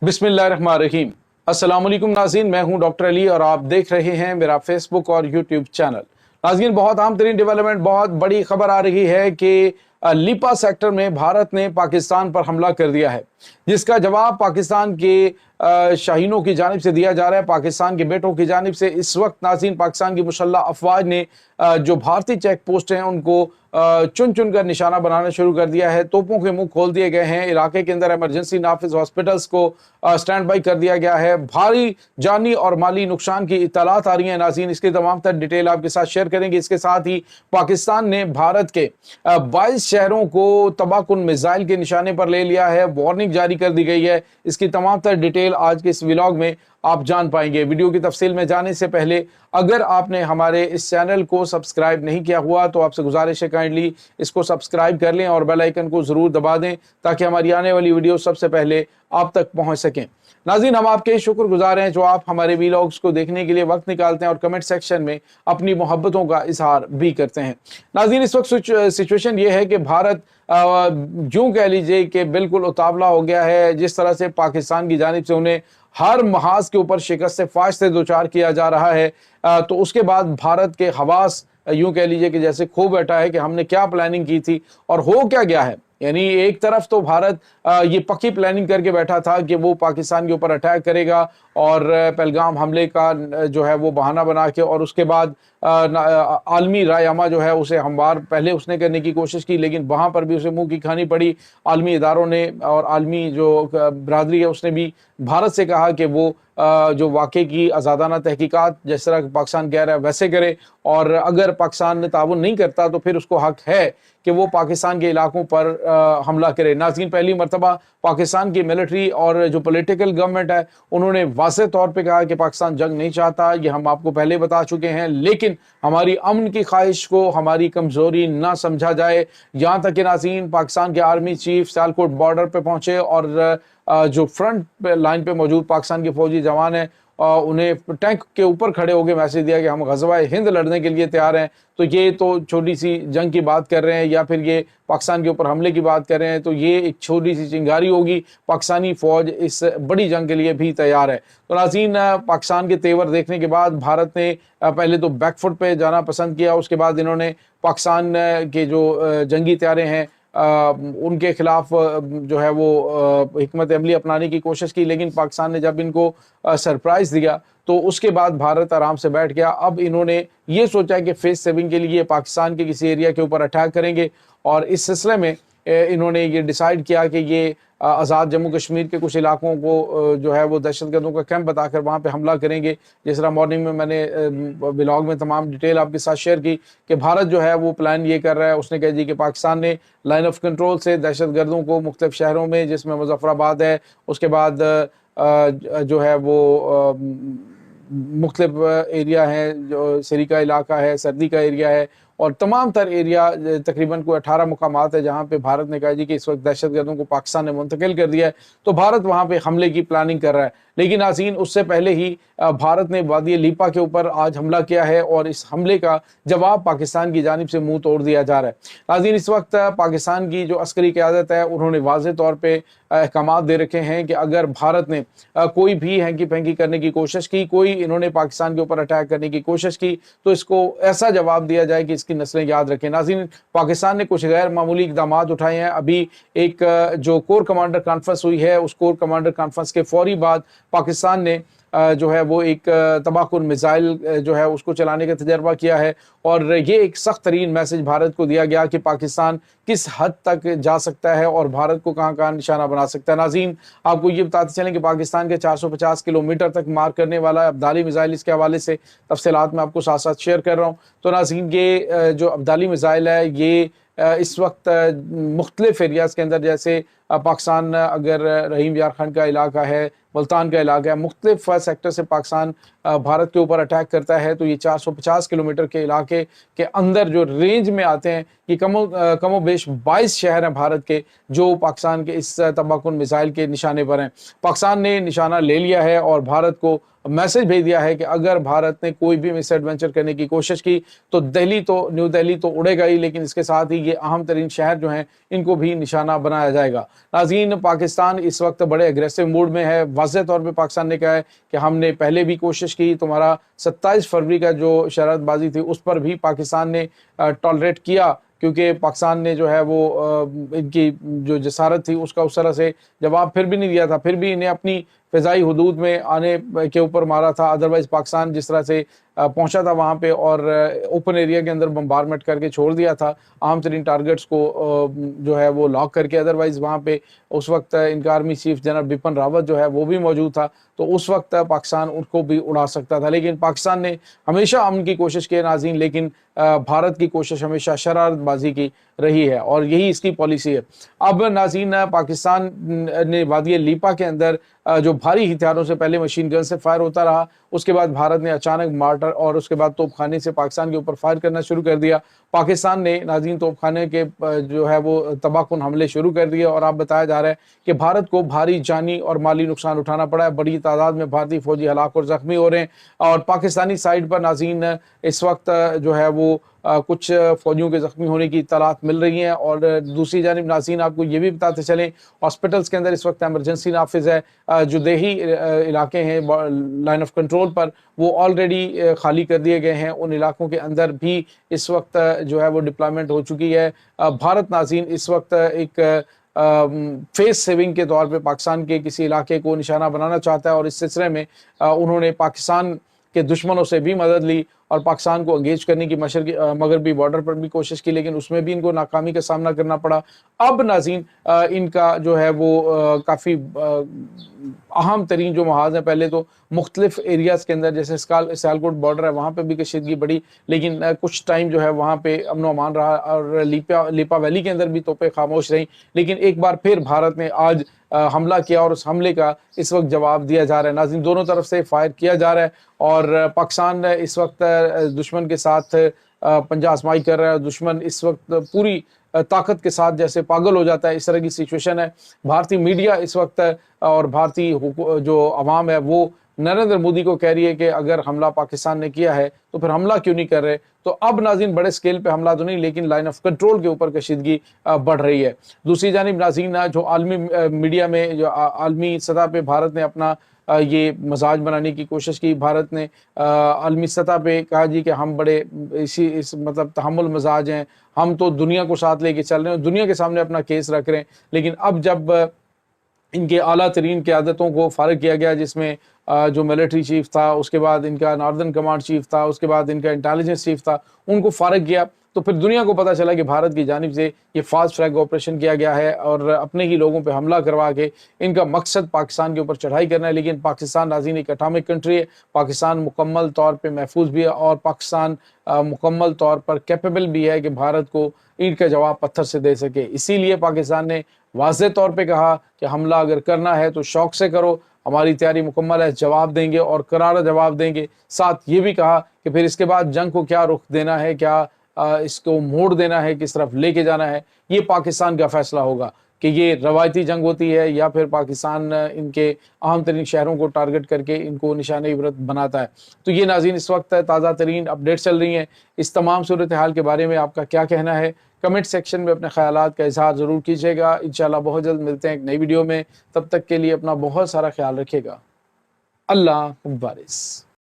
बिस्मिल्लाहिर्रहमानिर्रहीम। अस्सलाम वालेकुम नाज़रीन, मैं हूं डॉक्टर अली और आप देख रहे हैं मेरा फेसबुक और यूट्यूब चैनल। नाज़रीन, बहुत अहम तरीन डेवलपमेंट, बहुत बड़ी खबर आ रही है कि लिपा सेक्टर में भारत ने पाकिस्तान पर हमला कर दिया है, जिसका जवाब पाकिस्तान के शाहीनों की जानिब से दिया जा रहा है, पाकिस्तान के बेटों की जानिब से। इस वक्त नाज़रीन, पाकिस्तान की मुसल्लह अफवाज ने जो भारतीय चेक पोस्ट हैं उनको चुन चुन कर निशाना बनाना शुरू कर दिया है। तोपों के मुंह खोल दिए गए हैं। इलाके के अंदर इमरजेंसी नाफिज हॉस्पिटल्स को स्टैंड बाई कर दिया गया है। भारी जानी और माली नुकसान की इत्तलात आ रही है। नाज़रीन, इसकी तमाम तर डिटेल आपके साथ शेयर करेंगे। इसके साथ ही पाकिस्तान ने भारत के 22 शहरों को तबाहकुन मिसाइल के निशाने पर ले लिया है। वार्निंग जारी कर दी गई है। इसकी तमाम तर डिटेल आज के इस व्लॉग में आप जान पाएंगे। वीडियो की तफसील में जाने से पहले अगर आपने हमारे इस चैनल को सब्सक्राइब नहीं किया हुआ तो आपसे गुजारिश है, काइंडली इसको सब्सक्राइब कर लें और बेल आइकन को ज़रूर दबा दें ताकि हमारी आने वाली वीडियो सबसे पहले आप तक पहुंच सकें। नाज़रीन, हम आपके शुक्रगुजार हैं जो आप हमारे व्लॉग्स को देखने के लिए वक्त निकालते हैं और कमेंट सेक्शन में अपनी मोहब्बतों का इजहार भी करते हैं। नाज़रीन, इस वक्त सिचुएशन ये है कि भारत यूँ कह लीजिए कि बिल्कुल उतावला हो गया है। जिस तरह से पाकिस्तान की जानिब से उन्हें हर महाज के ऊपर शिकस्त फाश से दो चार किया जा रहा है, तो उसके बाद भारत के हवास यूं कह लीजिए कि जैसे खो बैठा है कि हमने क्या प्लानिंग की थी और हो क्या गया है। यानी एक तरफ तो भारत ये पक्की प्लानिंग करके बैठा था कि वो पाकिस्तान के ऊपर अटैक करेगा और पहलगाम हमले का जो है वो बहाना बना के, और उसके बाद आलमी रायमा जो है उसे हमवार पहले उसने करने की कोशिश की, लेकिन वहाँ पर भी उसे मुंह की खानी पड़ी। आलमी इदारों ने और आलमी जो बरादरी है उसने भी भारत से कहा कि वो जो वाक़े की आज़ादाना तहकीकात जिस तरह पाकिस्तान कह रहा है वैसे करे, और अगर पाकिस्तान ने ताउन नहीं करता तो फिर उसको हक है कि वो पाकिस्तान के इलाकों पर हमला करे। नाज़रीन, पहली मरतबा पाकिस्तान की मिलिट्री और जो पॉलिटिकल गवर्नमेंट है उन्होंने वाज़ेह तौर पे कहा कि पाकिस्तान जंग नहीं चाहता। ये हम आपको पहले बता चुके हैं, लेकिन हमारी अमन की ख्वाहिश को हमारी कमज़ोरी ना समझा जाए। यहाँ तक कि नाज़रीन, पाकिस्तान के आर्मी चीफ सियालकोट बॉर्डर पे पहुँचे और जो फ्रंट लाइन पे मौजूद पाकिस्तान के फौजी जवान हैं उन्हें टैंक के ऊपर खड़े होकर मैसेज दिया कि हम ग़ज़वा हिंद लड़ने के लिए तैयार हैं। तो ये तो छोटी सी जंग की बात कर रहे हैं या फिर ये पाकिस्तान के ऊपर हमले की बात कर रहे हैं, तो ये एक छोटी सी चिंगारी होगी। पाकिस्तानी फ़ौज इस बड़ी जंग के लिए भी तैयार है। तो नाज़रीन, पाकिस्तान के तेवर देखने के बाद भारत ने पहले तो बैकफुट पे जाना पसंद किया। उसके बाद इन्होंने पाकिस्तान के जो जंगी तैयारे हैं उनके खिलाफ जो है वो हिकमत अमली अपनाने की कोशिश की, लेकिन पाकिस्तान ने जब इनको सरप्राइज़ दिया तो उसके बाद भारत आराम से बैठ गया। अब इन्होंने ये सोचा कि फेस सेविंग के लिए पाकिस्तान के किसी एरिया के ऊपर अटैक करेंगे, और इस सिलसिले में इन्होंने ये डिसाइड किया कि ये आज़ाद जम्मू कश्मीर के कुछ इलाकों को जो है वो दहशतगर्दों का कैंप बताकर वहाँ पे हमला करेंगे। जिस तरह मॉर्निंग में मैंने व्लॉग में तमाम डिटेल आपके साथ शेयर की कि भारत जो है वो प्लान ये कर रहा है। उसने कह दी कि पाकिस्तान ने लाइन ऑफ कंट्रोल से दहशतगर्दों को मुख्तलिफ शहरों में, जिसमें मुजफ्फराबाद है, उसके बाद जो है वो मुख्तलिफ एरिया हैं, जो सरी का इलाका है, सर्दी का एरिया है, और तमाम तर एरिया तकरीबन कोई 18 मुकामात है जहाँ पे भारत ने कहा जी कि इस वक्त दहशतगर्दों को पाकिस्तान ने मुंतकिल कर दिया है। तो भारत वहाँ पे हमले की प्लानिंग कर रहा है। लेकिन नाज़रीन, उससे पहले ही भारत ने वादी लिपा के ऊपर आज हमला किया है और इस हमले का जवाब पाकिस्तान की जानिब से मुंह तोड़ दिया जा रहा है। नाज़रीन, इस वक्त पाकिस्तान की जो अस्करी क़यादत है उन्होंने वाज़ेह तौर पर अहकामात दे रखे हैं कि अगर भारत ने कोई भी हैंकी पैंकी करने की कोशिश की, कोई इन्होंने पाकिस्तान के ऊपर अटैक करने की कोशिश की, तो इसको ऐसा जवाब दिया जाए कि की नस्लें याद रखें। नाज़रीन, पाकिस्तान ने कुछ गैर मामूली इक़दाम उठाए हैं। अभी एक जो कोर कमांडर कॉन्फ्रेंस हुई है, उस कोर कमांडर कॉन्फ्रेंस के फौरी बाद पाकिस्तान ने जो है वो एक तबाहकुन मिसाइल जो है उसको चलाने का तजर्बा किया है, और ये एक सख्त तरीन मैसेज भारत को दिया गया कि पाकिस्तान किस हद तक जा सकता है और भारत को कहाँ कहाँ निशाना बना सकता है। नाज़रीन, आपको ये बताते चलें कि पाकिस्तान के 450 किलोमीटर तक मार करने वाला अब्दाली मिसाइल, इसके हवाले से तफसीलात मैं आपको साथ साथ शेयर कर रहा हूँ। तो नाज़रीन, ये जो अब्दाली मिसाइल है ये इस वक्त मुख्तलिफ एरियाज़ के अंदर, जैसे पाकिस्तान अगर रहीम यार खान का इलाका है, मुल्तान का इलाका है, मुख्तलिफ सेक्टर से पाकिस्तान भारत के ऊपर अटैक करता है, तो ये 450 किलोमीटर के इलाके के अंदर जो रेंज में आते हैं, ये कमो बेश 22 शहर हैं भारत के जो पाकिस्तान के इस तबाहकुन मिसाइल के निशाने पर हैं। पाकिस्तान ने निशाना ले लिया है और भारत को मैसेज भेज दिया है कि अगर भारत ने कोई भी मिस एडवेंचर करने की कोशिश की तो न्यू दिल्ली तो उड़ेगा ही, लेकिन इसके साथ ही ये अहम तरीन शहर जो हैं इनको भी निशाना बनाया जाएगा। नाज़रीन, पाकिस्तान इस वक्त बड़े अग्रेसिव मूड में है। वाज़ेह तौर पे पाकिस्तान ने कहा है कि हमने पहले भी कोशिश की, तुम्हारा 27 फरवरी का जो शरारतबाजी थी उस पर भी पाकिस्तान ने टॉलरेट किया, क्योंकि पाकिस्तान ने जो है वो इनकी जो जसारत थी उसका उस तरह से जवाब फिर भी नहीं दिया था, फिर भी इन्हें अपनी फ़िज़ाई हदूद में आने के ऊपर मारा था। अदरवाइज़ पाकिस्तान जिस तरह से पहुंचा था वहाँ पे और ओपन एरिया के अंदर बम्बारमेंट करके छोड़ दिया था अहम तरीन टारगेट्स को जो है वो लॉक करके। अदरवाइज़ वहाँ पे उस वक्त इनका army chief general Bipin Rawat जो है वो भी मौजूद था, तो उस वक्त पाकिस्तान उनको भी उड़ा सकता था। लेकिन पाकिस्तान ने हमेशा अमन की कोशिश की नाज़रीन, लेकिन भारत की कोशिश हमेशा शरारतबाजी की रही है और यही इसकी पॉलिसी है। अब नाज़रीन, पाकिस्तान ने वादी लीपा के अंदर जो भारी हथियारों से पहले मशीन गन से फायर होता रहा, उसके बाद भारत ने अचानक मार्टर और उसके बाद तोपखाने से पाकिस्तान के ऊपर फायर करना शुरू कर दिया। पाकिस्तान ने नाज़रीन तोपखाने के जो है वो तबाहकुन हमले शुरू कर दिए और अब बताया जा रहा है कि भारत को भारी जानी और माली नुकसान उठाना पड़ा है। बड़ी तादाद में भारतीय फौजी हलाक और ज़ख्मी हो रहे हैं और पाकिस्तानी साइड पर नाज़रीन इस वक्त जो है वो कुछ फौजियों के ज़ख्मी होने की इत्तलात मिल रही हैं। और दूसरी जानिब नाज़रीन आपको ये भी बताते चलें, हॉस्पिटल्स के अंदर इस वक्त एमरजेंसी नाफिज है। जो देही इलाके हैं लाइन ऑफ कंट्रोल पर, वो ऑलरेडी खाली कर दिए गए हैं। उन इलाकों के अंदर भी इस वक्त जो है वो डिप्लॉयमेंट हो चुकी है। भारत नाज़रीन इस वक्त एक फेस सेविंग के तौर पे पाकिस्तान के किसी इलाके को निशाना बनाना चाहता है और इस सिलसिले में उन्होंने पाकिस्तान के दुश्मनों से भी मदद ली और पाकिस्तान को एंगेज करने की मगरबी बॉर्डर पर भी कोशिश की, लेकिन उसमें भी इनको नाकामी का सामना करना पड़ा। अब नाज़रीन इनका जो है वो काफ़ी अहम तरीन जो महाज है, पहले तो मुख्तलिफ एरियाज़ के अंदर जैसे सियालकोट बॉर्डर है वहाँ पे भी कशीदगी बढ़ी, लेकिन कुछ टाइम जो है वहाँ पे अमन व अमान रहा और लीपा वैली के अंदर भी तोपें खामोश रहीं। लेकिन एक बार फिर भारत ने आज हमला किया और उस हमले का इस वक्त जवाब दिया जा रहा है। नाज़रीन, दोनों तरफ से फायर किया जा रहा है और पाकिस्तान इस वक्त दुश्मन के साथ पंजा आजमाई कर रहा है। दुश्मन इस वक्त पूरी ताकत के साथ जैसे पागल हो जाता है, इस तरह की सिचुएशन है। भारतीय मीडिया इस वक्त और भारतीय जो अवाम है वो नरेंद्र मोदी को कह रही है कि अगर हमला पाकिस्तान ने किया है तो फिर हमला क्यों नहीं कर रहे। तो अब नाज़रीन बड़े स्केल पे हमला तो नहीं, लेकिन लाइन ऑफ कंट्रोल के ऊपर कशीदगी बढ़ रही है। दूसरी जानिब नाज़रीन, जो आलमी मीडिया में जो आलमी सतह पे भारत ने अपना ये मजाज बनाने की कोशिश की। भारत ने आलमी सतह पे कहा जी कि हम बड़े इस मतलब तहम्मुल मजाज हैं, हम तो दुनिया को साथ लेके चल रहे हैं, दुनिया के सामने अपना केस रख रहे हैं। लेकिन अब जब इनके आला तरीन क़यादतों को फारिग किया गया, जिसमें जो मिलिट्री चीफ था, उसके बाद इनका नॉर्दर्न कमांड चीफ था, उसके बाद इनका इंटेलिजेंस चीफ था, उनको फारिग किया, तो फिर दुनिया को पता चला कि भारत की जानिब से ये फास्ट ट्रैक ऑपरेशन किया गया है और अपने ही लोगों पे हमला करवा के इनका मकसद पाकिस्तान के ऊपर चढ़ाई करना है। लेकिन पाकिस्तान नाज़रीन एक एटॉमिक कंट्री है, पाकिस्तान मुकम्मल तौर पे महफूज भी है और पाकिस्तान मुकम्मल तौर पर कैपेबल भी है कि भारत को ईंट का जवाब पत्थर से दे सके। इसीलिए पाकिस्तान ने वाज़ेह तौर पे कहा कि हमला अगर करना है तो शौक से करो, हमारी तैयारी मुकम्मल है, जवाब देंगे और करारा जवाब देंगे। साथ ये भी कहा कि फिर इसके बाद जंग को क्या रुख देना है, क्या इसको मोड़ देना है, किस तरफ लेके जाना है, ये पाकिस्तान का फैसला होगा कि ये रवायती जंग होती है या फिर पाकिस्तान इनके अहम तरीन शहरों को टारगेट करके इनको निशान इबरत बनाता है। तो ये नाज़रीन इस वक्त ताज़ा तरीन अपडेट चल रही हैं। इस तमाम सूरत हाल के बारे में आपका क्या कहना है, कमेंट सेक्शन में अपने ख्यालात का इजहार ज़रूर कीजिएगा। इंशाअल्लाह बहुत जल्द मिलते हैं एक नई वीडियो में, तब तक के लिए अपना बहुत सारा ख्याल रखिएगा। अल्लाह मुबारिक।